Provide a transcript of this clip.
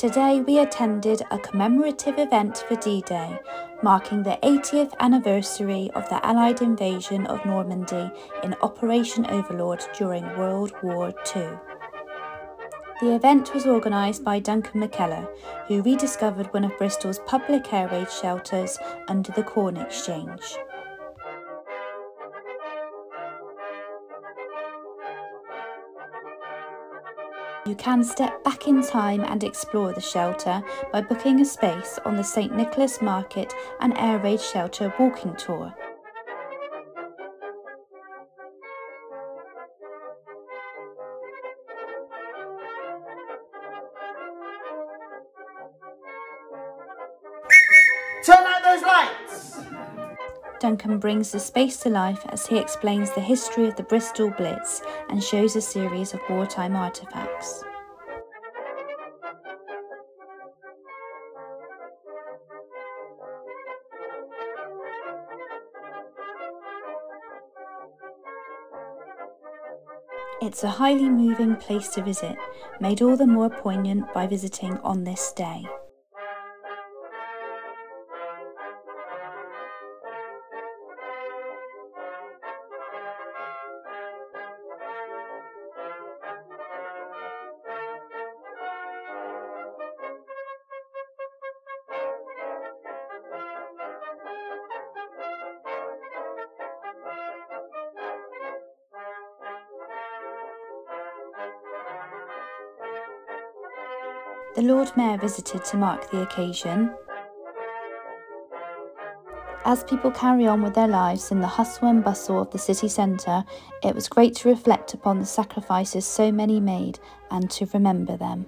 Today we attended a commemorative event for D-Day, marking the 80th anniversary of the Allied invasion of Normandy in Operation Overlord during World War II. The event was organised by Duncan Mckellar, who rediscovered one of Bristol's public air raid shelters under the Corn Exchange. You can step back in time and explore the shelter by booking a space on the St Nicholas Market and Air Raid Shelter walking tour. Turn out those lights! Duncan brings the space to life as he explains the history of the Bristol Blitz and shows a series of wartime artefacts. It's a highly moving place to visit, made all the more poignant by visiting on this day. The Lord Mayor visited to mark the occasion. As people carry on with their lives in the hustle and bustle of the city centre, it was great to reflect upon the sacrifices so many made and to remember them.